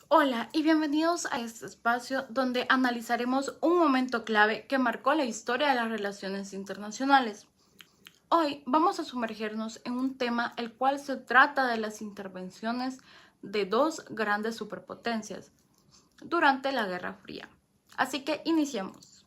Hola y bienvenidos a este espacio donde analizaremos un momento clave que marcó la historia de las relaciones internacionales. Hoy vamos a sumergirnos en un tema el cual se trata de las intervenciones de dos grandes superpotencias durante la Guerra Fría. Así que iniciemos.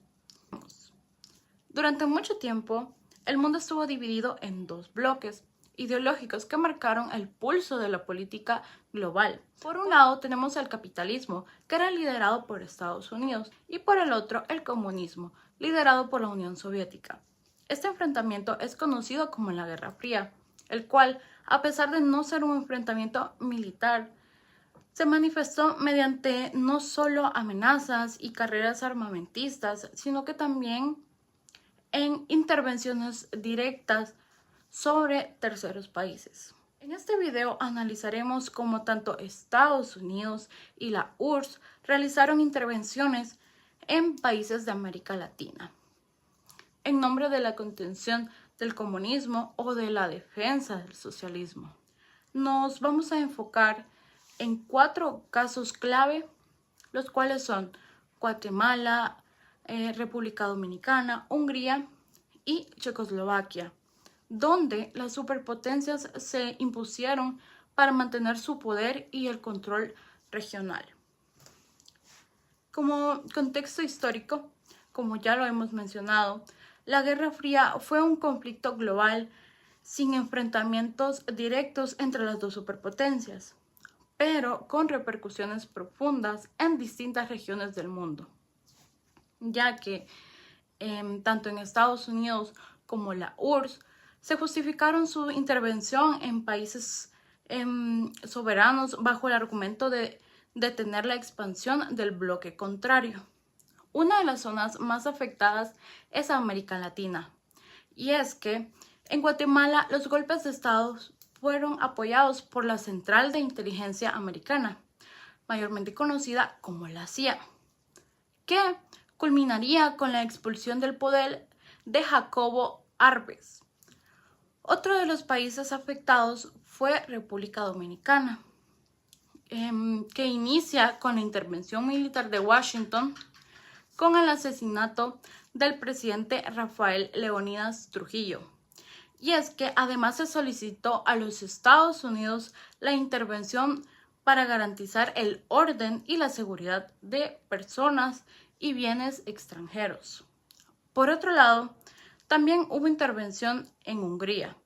Durante mucho tiempo, el mundo estuvo dividido en dos bloques ideológicos que marcaron el pulso de la política global. Por un lado tenemos el capitalismo, que era liderado por Estados Unidos, y por el otro el comunismo, liderado por la Unión Soviética. Este enfrentamiento es conocido como la Guerra Fría, el cual, a pesar de no ser un enfrentamiento militar, se manifestó mediante no solo amenazas y carreras armamentistas, sino que también en intervenciones directas sobre terceros países. En este video analizaremos cómo tanto Estados Unidos y la URSS realizaron intervenciones en países de América Latina, en nombre de la contención del comunismo o de la defensa del socialismo. Nos vamos a enfocar en 4 casos clave, los cuales son Guatemala, República Dominicana, Hungría y Checoslovaquia, donde las superpotencias se impusieron para mantener su poder y el control regional. Como contexto histórico, como ya lo hemos mencionado, la Guerra Fría fue un conflicto global sin enfrentamientos directos entre las dos superpotencias, pero con repercusiones profundas en distintas regiones del mundo, ya que tanto en Estados Unidos como la URSS se justificaron su intervención en países soberanos bajo el argumento de detener la expansión del bloque contrario. Una de las zonas más afectadas es América Latina, y es que en Guatemala los golpes de Estado fueron apoyados por la Central de Inteligencia Americana, mayormente conocida como la CIA, que culminaría con la expulsión del poder de Jacobo Arbenz. Otro de los países afectados fue República Dominicana, que inicia con la intervención militar de Washington con el asesinato del presidente Rafael Leónidas Trujillo. Y es que además se solicitó a los Estados Unidos la intervención para garantizar el orden y la seguridad de personas y bienes extranjeros. Por otro lado, también hubo intervención en Hungría,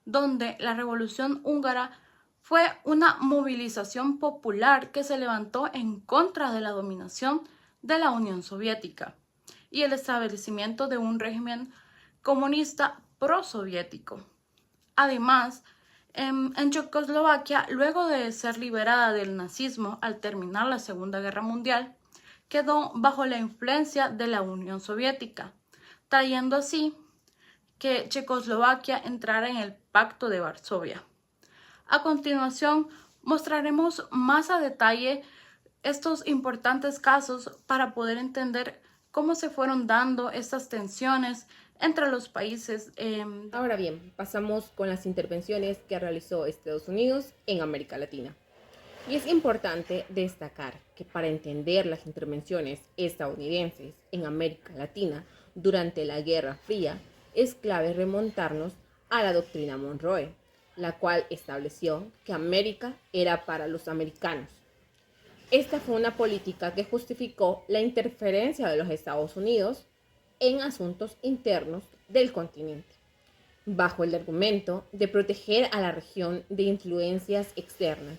donde la Revolución Húngara fue una movilización popular que se levantó en contra de la dominación de la Unión Soviética y el establecimiento de un régimen comunista prosoviético. Además, en Checoslovaquia, luego de ser liberada del nazismo al terminar la Segunda Guerra Mundial, quedó bajo la influencia de la Unión Soviética, trayendo así que Checoslovaquia entrara en el Pacto de Varsovia. A continuación, mostraremos más a detalle estos importantes casos para poder entender cómo se fueron dando estas tensiones entre los países. Ahora bien, pasamos con las intervenciones que realizó Estados Unidos en América Latina. Y es importante destacar que para entender las intervenciones estadounidenses en América Latina durante la Guerra Fría, es clave remontarnos a la doctrina Monroe, la cual estableció que América era para los americanos. Esta fue una política que justificó la interferencia de los Estados Unidos en asuntos internos del continente, bajo el argumento de proteger a la región de influencias externas,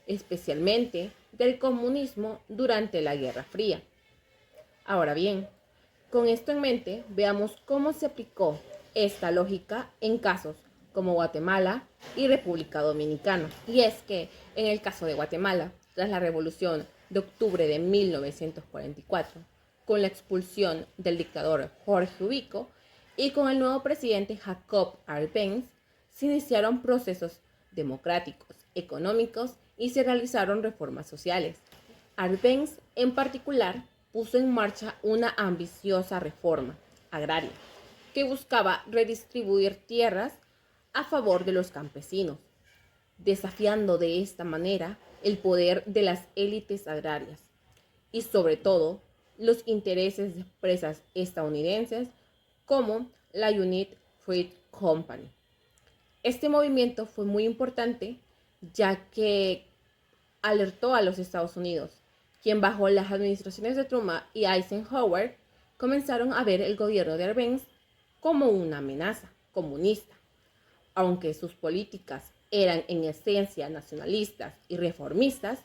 especialmente del comunismo durante la Guerra Fría. Ahora bien, con esto en mente, veamos cómo se aplicó esta lógica en casos como Guatemala y República Dominicana. Y es que en el caso de Guatemala, tras la Revolución de octubre de 1944, con la expulsión del dictador Jorge Ubico y con el nuevo presidente Jacob Arbenz, se iniciaron procesos democráticos, económicos y se realizaron reformas sociales. Arbenz, en particular, puso en marcha una ambiciosa reforma agraria que buscaba redistribuir tierras a favor de los campesinos, desafiando de esta manera el poder de las élites agrarias y sobre todo los intereses de empresas estadounidenses como la United Fruit Company. Este movimiento fue muy importante ya que alertó a los Estados Unidos, quien bajo las administraciones de Truman y Eisenhower comenzaron a ver el gobierno de Arbenz como una amenaza comunista. Aunque sus políticas eran en esencia nacionalistas y reformistas,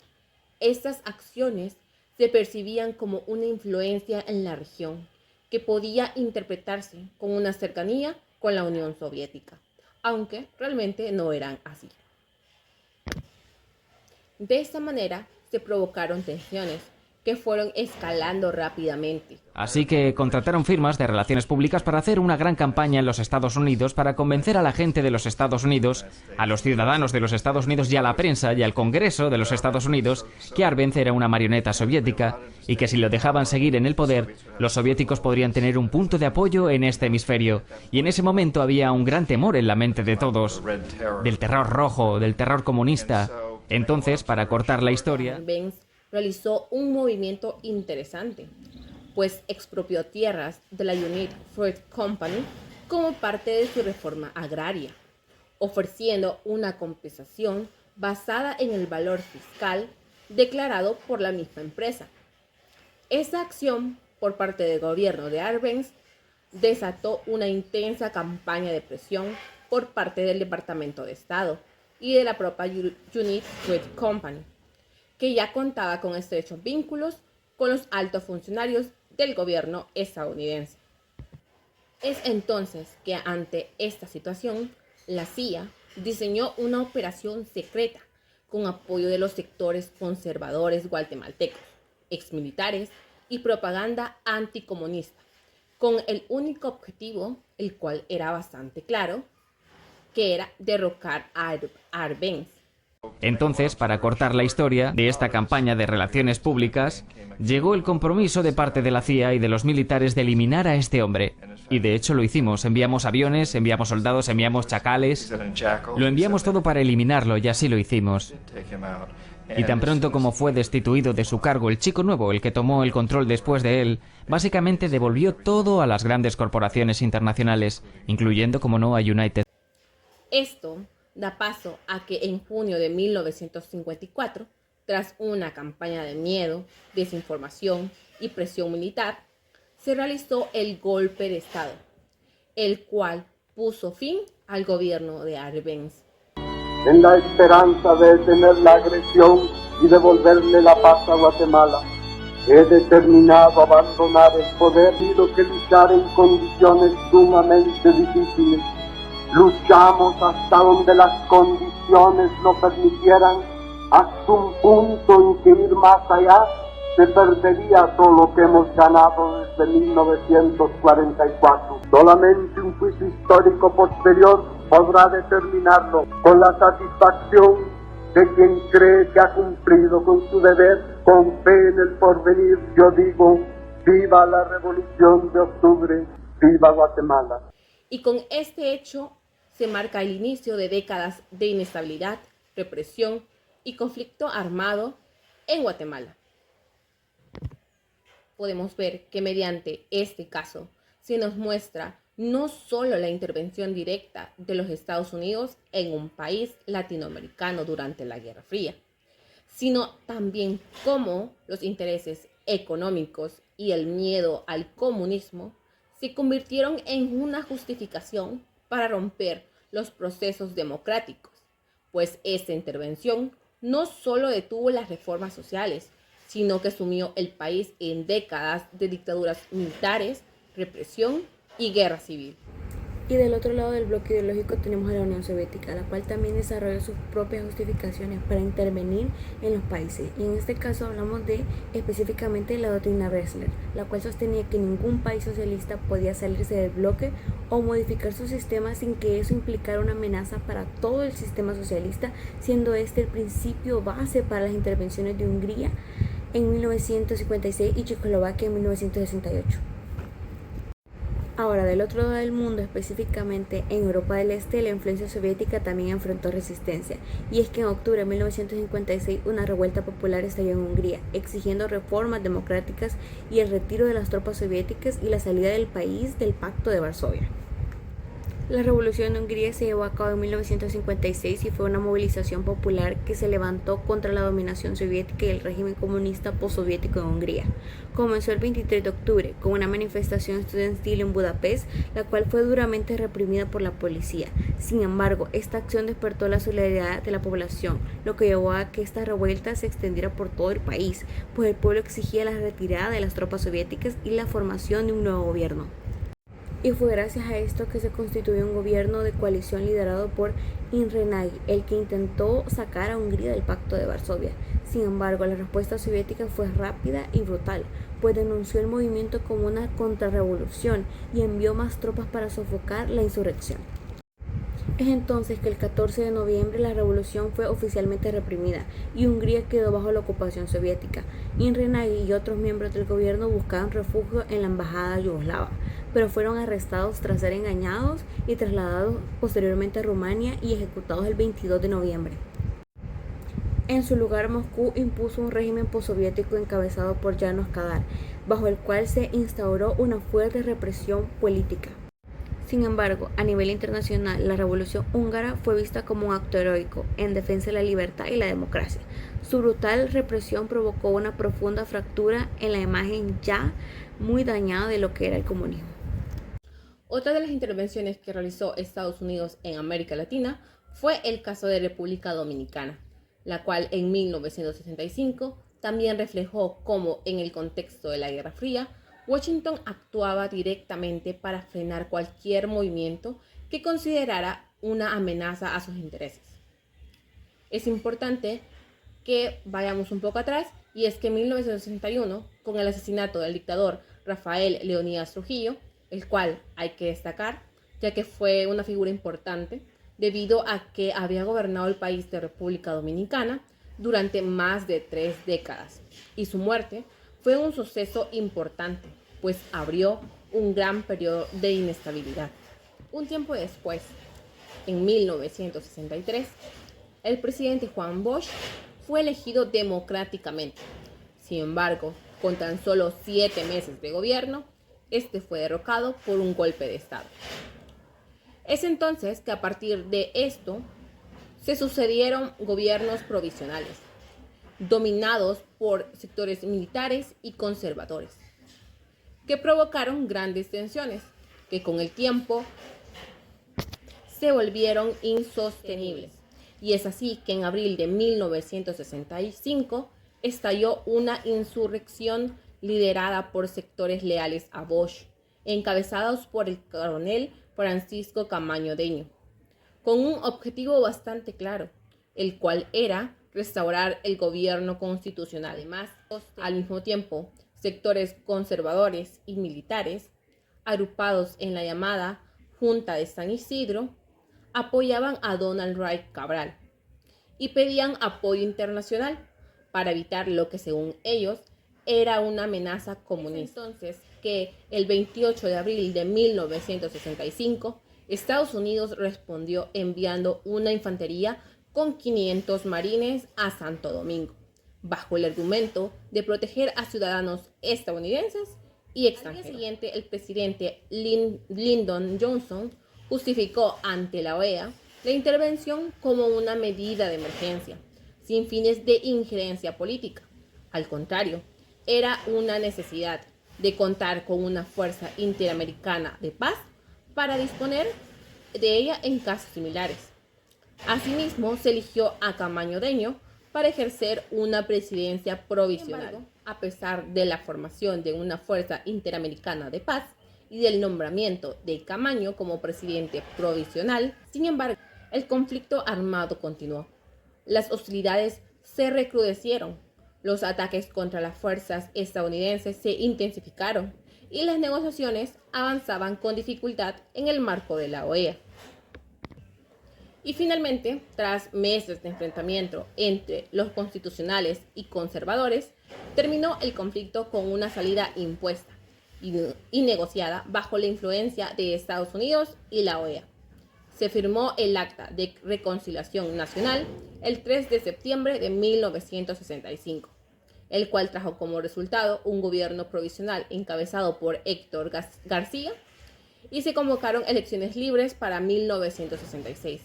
estas acciones se percibían como una influencia en la región que podía interpretarse con una cercanía con la Unión Soviética, aunque realmente no eran así. De esta manera se provocaron tensiones que fueron escalando rápidamente. Así que contrataron firmas de relaciones públicas para hacer una gran campaña en los Estados Unidos para convencer a la gente de los Estados Unidos, a los ciudadanos de los Estados Unidos y a la prensa y al Congreso de los Estados Unidos que Arbenz era una marioneta soviética y que si lo dejaban seguir en el poder, los soviéticos podrían tener un punto de apoyo en este hemisferio. Y en ese momento había un gran temor en la mente de todos, del terror rojo, del terror comunista. Entonces, para cortar la historia, Arbenz realizó un movimiento interesante, pues expropió tierras de la United Fruit Company como parte de su reforma agraria, ofreciendo una compensación basada en el valor fiscal declarado por la misma empresa. Esa acción por parte del gobierno de Arbenz desató una intensa campaña de presión por parte del Departamento de Estado y de la propia United Fruit Company, que ya contaba con estrechos vínculos con los altos funcionarios del gobierno estadounidense. Es entonces que ante esta situación, la CIA diseñó una operación secreta con apoyo de los sectores conservadores guatemaltecos, exmilitares y propaganda anticomunista, con el único objetivo, el cual era bastante claro, que era derrocar a Arbenz. entonces, para cortar la historia de esta campaña de relaciones públicas, llegó el compromiso de parte de la CIA y de los militares de eliminar a este hombre. Y de hecho lo hicimos, enviamos aviones, enviamos soldados, enviamos chacales, lo enviamos todo para eliminarlo y así lo hicimos. Y tan pronto como fue destituido de su cargo el chico nuevo, el que tomó el control después de él, básicamente devolvió todo a las grandes corporaciones internacionales, incluyendo, como no, a United. Esto da paso a que en junio de 1954, tras una campaña de miedo, desinformación y presión militar, se realizó el golpe de Estado, el cual puso fin al gobierno de Arbenz. En la esperanza de detener la agresión y devolverle la paz a Guatemala, he determinado abandonar el poder y lo que luchar en condiciones sumamente difíciles. Luchamos hasta donde las condiciones lo permitieran, hasta un punto en que ir más allá se perdería todo lo que hemos ganado desde 1944. Solamente un juicio histórico posterior podrá determinarlo con la satisfacción de quien cree que ha cumplido con su deber, con fe en el porvenir. Yo digo, viva la Revolución de Octubre, viva Guatemala. Y con este hecho se marca el inicio de décadas de inestabilidad, represión y conflicto armado en Guatemala. Podemos ver que mediante este caso se nos muestra no solo la intervención directa de los Estados Unidos en un país latinoamericano durante la Guerra Fría, sino también cómo los intereses económicos y el miedo al comunismo se convirtieron en una justificación para romper los procesos democráticos, pues esta intervención no solo detuvo las reformas sociales, sino que sumió el país en décadas de dictaduras militares, represión y guerra civil. Y del otro lado del bloque ideológico tenemos a la Unión Soviética, la cual también desarrolló sus propias justificaciones para intervenir en los países. Y en este caso hablamos de específicamente la doctrina Brezhnev, la cual sostenía que ningún país socialista podía salirse del bloque o modificar su sistema sin que eso implicara una amenaza para todo el sistema socialista, siendo este el principio base para las intervenciones de Hungría en 1956 y Checoslovaquia en 1968. Ahora, del otro lado del mundo, específicamente en Europa del Este, la influencia soviética también enfrentó resistencia. Y es que en octubre de 1956 una revuelta popular estalló en Hungría, exigiendo reformas democráticas y el retiro de las tropas soviéticas y la salida del país del Pacto de Varsovia. La revolución de Hungría se llevó a cabo en 1956 y fue una movilización popular que se levantó contra la dominación soviética y el régimen comunista postsoviético en Hungría. Comenzó el 23 de octubre con una manifestación estudiantil en Budapest, la cual fue duramente reprimida por la policía. Sin embargo, esta acción despertó la solidaridad de la población, lo que llevó a que esta revuelta se extendiera por todo el país, pues el pueblo exigía la retirada de las tropas soviéticas y la formación de un nuevo gobierno. Y fue gracias a esto que se constituyó un gobierno de coalición liderado por Imre Nagy, el que intentó sacar a Hungría del Pacto de Varsovia. Sin embargo, la respuesta soviética fue rápida y brutal, pues denunció el movimiento como una contrarrevolución y envió más tropas para sofocar la insurrección. Es entonces que el 14 de noviembre la revolución fue oficialmente reprimida y Hungría quedó bajo la ocupación soviética. Imre Nagy y otros miembros del gobierno buscaban refugio en la embajada yugoslava, pero fueron arrestados tras ser engañados y trasladados posteriormente a Rumania y ejecutados el 22 de noviembre. En su lugar, Moscú impuso un régimen postsoviético encabezado por János Kadar, bajo el cual se instauró una fuerte represión política. Sin embargo, a nivel internacional, la revolución húngara fue vista como un acto heroico en defensa de la libertad y la democracia. Su brutal represión provocó una profunda fractura en la imagen ya muy dañada de lo que era el comunismo. Otra de las intervenciones que realizó Estados Unidos en América Latina fue el caso de República Dominicana, la cual en 1965 también reflejó cómo en el contexto de la Guerra Fría, Washington actuaba directamente para frenar cualquier movimiento que considerara una amenaza a sus intereses. Es importante que vayamos un poco atrás, y es que en 1961, con el asesinato del dictador Rafael Leónidas Trujillo, el cual hay que destacar, ya que fue una figura importante, debido a que había gobernado el país de República Dominicana durante más de 3 décadas, y su muerte fue un suceso importante, pues abrió un gran periodo de inestabilidad. Un tiempo después, en 1963, el presidente Juan Bosch fue elegido democráticamente. Sin embargo, con tan solo 7 meses de gobierno, este fue derrocado por un golpe de Estado. Es entonces que a partir de esto se sucedieron gobiernos provisionales, dominados por sectores militares y conservadores, que provocaron grandes tensiones, que con el tiempo se volvieron insostenibles. Y es así que en abril de 1965 estalló una insurrección liderada por sectores leales a Bosch, encabezados por el coronel Francisco Camaño Deño, con un objetivo bastante claro, el cual era restaurar el gobierno constitucional. Además, al mismo tiempo, sectores conservadores y militares, agrupados en la llamada Junta de San Isidro, apoyaban a Donald Ray Cabral y pedían apoyo internacional para evitar lo que según ellos era una amenaza comunista. Entonces que el 28 de abril de 1965 Estados Unidos respondió enviando una infantería con 500 marines a Santo Domingo, bajo el argumento de proteger a ciudadanos estadounidenses y extranjeros. Al día siguiente, el presidente Lyndon Johnson justificó ante la OEA la intervención como una medida de emergencia, sin fines de injerencia política. Al contrario, era una necesidad de contar con una fuerza interamericana de paz para disponer de ella en casos similares. Asimismo, se eligió a Camaño Deño para ejercer una presidencia provisional. A pesar de la formación de una fuerza interamericana de paz y del nombramiento de Camaño como presidente provisional, sin embargo, el conflicto armado continuó. Las hostilidades se recrudecieron, los ataques contra las fuerzas estadounidenses se intensificaron y las negociaciones avanzaban con dificultad en el marco de la OEA. Y finalmente, tras meses de enfrentamiento entre los constitucionales y conservadores, terminó el conflicto con una salida impuesta, y negociada bajo la influencia de Estados Unidos y la OEA. Se firmó el Acta de Reconciliación Nacional el 3 de septiembre de 1965, el cual trajo como resultado un gobierno provisional encabezado por Héctor García, y se convocaron elecciones libres para 1966.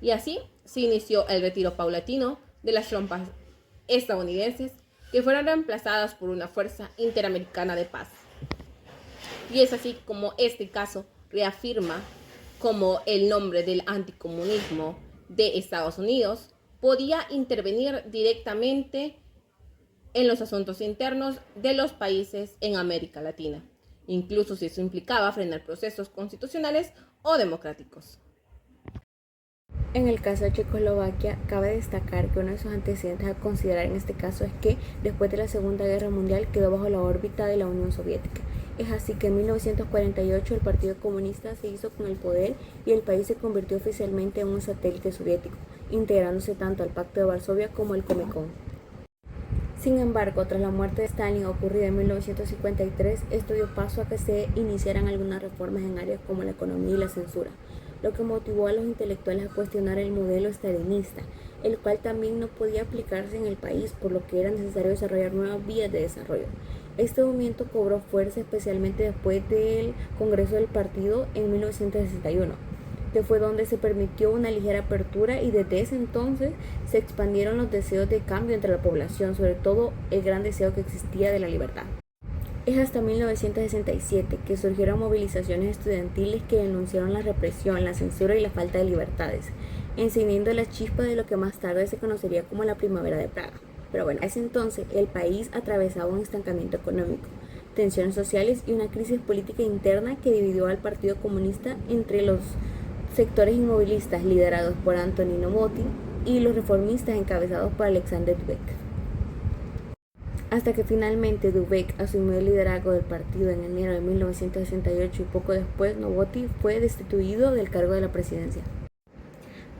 Y así se inició el retiro paulatino de las tropas estadounidenses, que fueron reemplazadas por una fuerza interamericana de paz. Y es así como este caso reafirma cómo el nombre del anticomunismo de Estados Unidos podía intervenir directamente en los asuntos internos de los países en América Latina, incluso si eso implicaba frenar procesos constitucionales o democráticos. En el caso de Checoslovaquia, cabe destacar que uno de sus antecedentes a considerar en este caso es que después de la Segunda Guerra Mundial quedó bajo la órbita de la Unión Soviética. Es así que en 1948 el Partido Comunista se hizo con el poder y el país se convirtió oficialmente en un satélite soviético, integrándose tanto al Pacto de Varsovia como al Comecon. Sin embargo, tras la muerte de Stalin ocurrida en 1953, esto dio paso a que se iniciaran algunas reformas en áreas como la economía y la censura, lo que motivó a los intelectuales a cuestionar el modelo stalinista, el cual también no podía aplicarse en el país, por lo que era necesario desarrollar nuevas vías de desarrollo. Este movimiento cobró fuerza especialmente después del Congreso del Partido en 1961, que fue donde se permitió una ligera apertura y desde ese entonces se expandieron los deseos de cambio entre la población, sobre todo el gran deseo que existía de la libertad. Es hasta 1967 que surgieron movilizaciones estudiantiles que denunciaron la represión, la censura y la falta de libertades, encendiendo la chispa de lo que más tarde se conocería como la Primavera de Praga. Pero bueno, a ese entonces el país atravesaba un estancamiento económico, tensiones sociales y una crisis política interna que dividió al Partido Comunista entre los sectores inmovilistas liderados por Antonino Motin y los reformistas encabezados por Alexander Dubček. Hasta que finalmente Dubček asumió el liderazgo del partido en enero de 1968 y poco después Novotny fue destituido del cargo de la presidencia.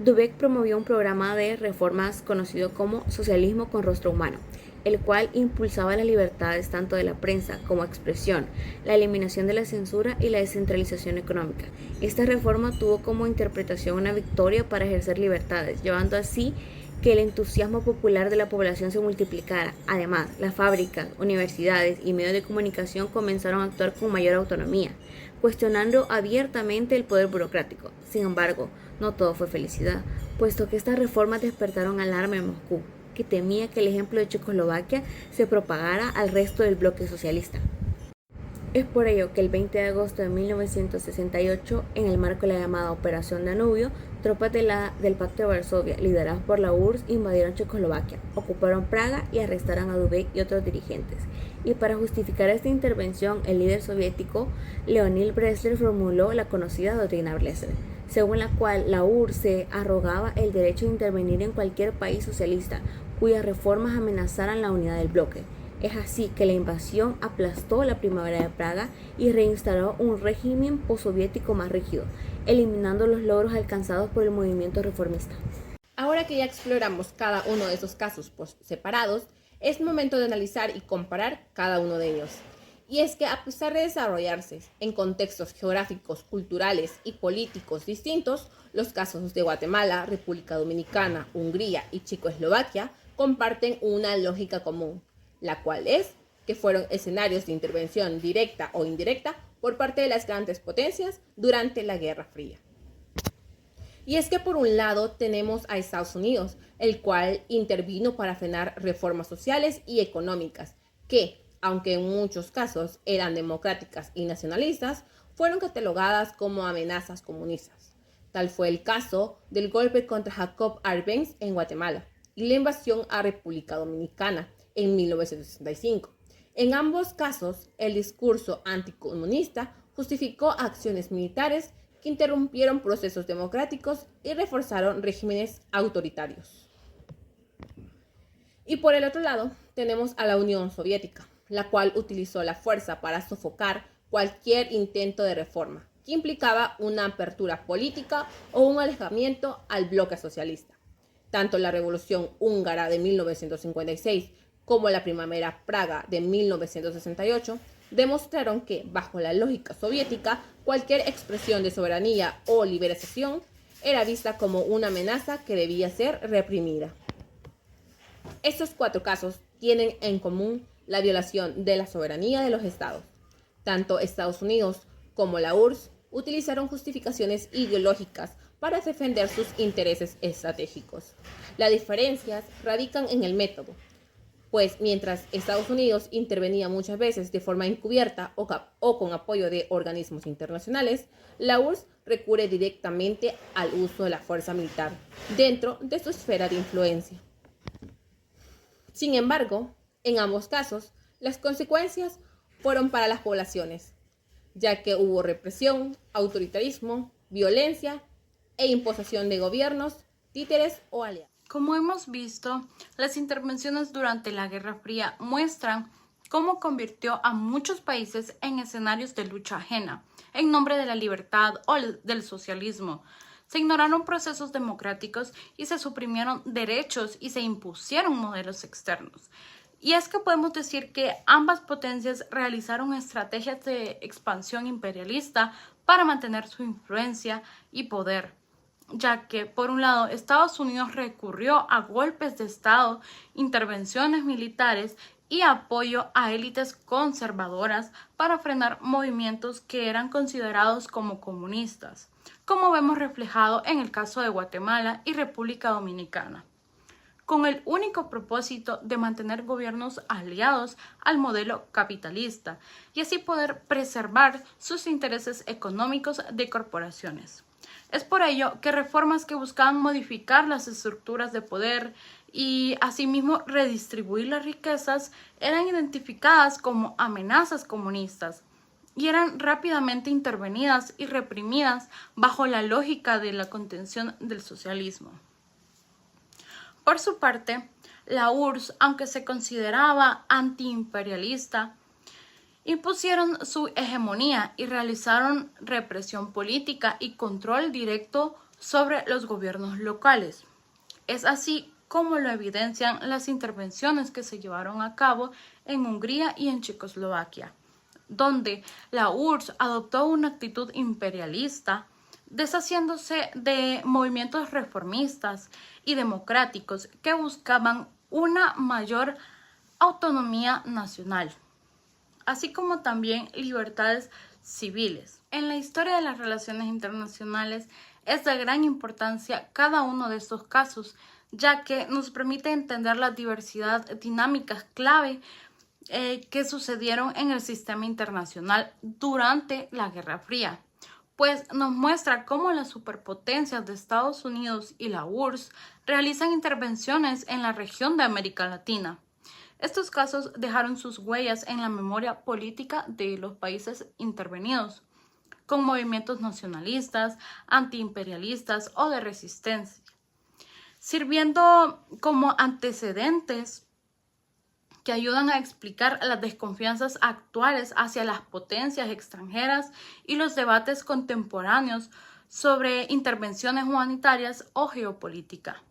Dubček promovió un programa de reformas conocido como socialismo con rostro humano, el cual impulsaba las libertades tanto de la prensa como expresión, la eliminación de la censura y la descentralización económica. Esta reforma tuvo como interpretación una victoria para ejercer libertades, llevando así que el entusiasmo popular de la población se multiplicara. Además, las fábricas, universidades y medios de comunicación comenzaron a actuar con mayor autonomía, cuestionando abiertamente el poder burocrático. Sin embargo, no todo fue felicidad, puesto que estas reformas despertaron alarma en Moscú, que temía que el ejemplo de Checoslovaquia se propagara al resto del bloque socialista. Es por ello que el 20 de agosto de 1968, en el marco de la llamada Operación Danubio, tropas del Pacto de Varsovia, lideradas por la URSS, invadieron Checoslovaquia, ocuparon Praga y arrestaron a Dubček y otros dirigentes. Y para justificar esta intervención, el líder soviético Leonid Brezhnev formuló la conocida doctrina Brezhnev, según la cual la URSS se arrogaba el derecho de intervenir en cualquier país socialista cuyas reformas amenazaran la unidad del bloque. Es así que la invasión aplastó la Primavera de Praga y reinstaló un régimen postsoviético más rígido, eliminando los logros alcanzados por el movimiento reformista. Ahora que ya exploramos cada uno de esos casos separados, es momento de analizar y comparar cada uno de ellos. Y es que a pesar de desarrollarse en contextos geográficos, culturales y políticos distintos, los casos de Guatemala, República Dominicana, Hungría y Checoslovaquia comparten una lógica común, la cual es que fueron escenarios de intervención directa o indirecta por parte de las grandes potencias durante la Guerra Fría. Y es que por un lado tenemos a Estados Unidos, el cual intervino para frenar reformas sociales y económicas que, aunque en muchos casos eran democráticas y nacionalistas, fueron catalogadas como amenazas comunistas. Tal fue el caso del golpe contra Jacob Arbenz en Guatemala y la invasión a República Dominicana en 1965. En ambos casos, el discurso anticomunista justificó acciones militares que interrumpieron procesos democráticos y reforzaron regímenes autoritarios. Y por el otro lado, tenemos a la Unión Soviética, la cual utilizó la fuerza para sofocar cualquier intento de reforma, que implicaba una apertura política o un alejamiento al bloque socialista. Tanto la Revolución Húngara de 1956 como la Primavera Praga de 1968 demostraron que, bajo la lógica soviética, cualquier expresión de soberanía o liberalización era vista como una amenaza que debía ser reprimida. Estos 4 casos tienen en común la violación de la soberanía de los estados. Tanto Estados Unidos como la URSS utilizaron justificaciones ideológicas para defender sus intereses estratégicos. Las diferencias radican en el método, pues mientras Estados Unidos intervenía muchas veces de forma encubierta o con apoyo de organismos internacionales, la URSS recurre directamente al uso de la fuerza militar dentro de su esfera de influencia. Sin embargo, en ambos casos, las consecuencias fueron para las poblaciones, ya que hubo represión, autoritarismo, violencia e imposición de gobiernos, títeres o aliados. Como hemos visto, las intervenciones durante la Guerra Fría muestran cómo convirtió a muchos países en escenarios de lucha ajena, en nombre de la libertad o del socialismo. Se ignoraron procesos democráticos y se suprimieron derechos y se impusieron modelos externos. Y es que podemos decir que ambas potencias realizaron estrategias de expansión imperialista para mantener su influencia y poder, ya que, por un lado, Estados Unidos recurrió a golpes de Estado, intervenciones militares y apoyo a élites conservadoras para frenar movimientos que eran considerados como comunistas, como vemos reflejado en el caso de Guatemala y República Dominicana, con el único propósito de mantener gobiernos aliados al modelo capitalista y así poder preservar sus intereses económicos de corporaciones. Es por ello que reformas que buscaban modificar las estructuras de poder y asimismo redistribuir las riquezas eran identificadas como amenazas comunistas y eran rápidamente intervenidas y reprimidas bajo la lógica de la contención del socialismo. Por su parte, la URSS, aunque se consideraba antiimperialista, impusieron su hegemonía y realizaron represión política y control directo sobre los gobiernos locales. Es así como lo evidencian las intervenciones que se llevaron a cabo en Hungría y en Checoslovaquia, donde la URSS adoptó una actitud imperialista, deshaciéndose de movimientos reformistas y democráticos que buscaban una mayor autonomía nacional, así como también libertades civiles. En la historia de las relaciones internacionales es de gran importancia cada uno de estos casos, ya que nos permite entender la diversidad de dinámicas clave que sucedieron en el sistema internacional durante la Guerra Fría, pues nos muestra cómo las superpotencias de Estados Unidos y la URSS realizan intervenciones en la región de América Latina. Estos casos dejaron sus huellas en la memoria política de los países intervenidos, con movimientos nacionalistas, antiimperialistas o de resistencia, sirviendo como antecedentes que ayudan a explicar las desconfianzas actuales hacia las potencias extranjeras y los debates contemporáneos sobre intervenciones humanitarias o geopolítica.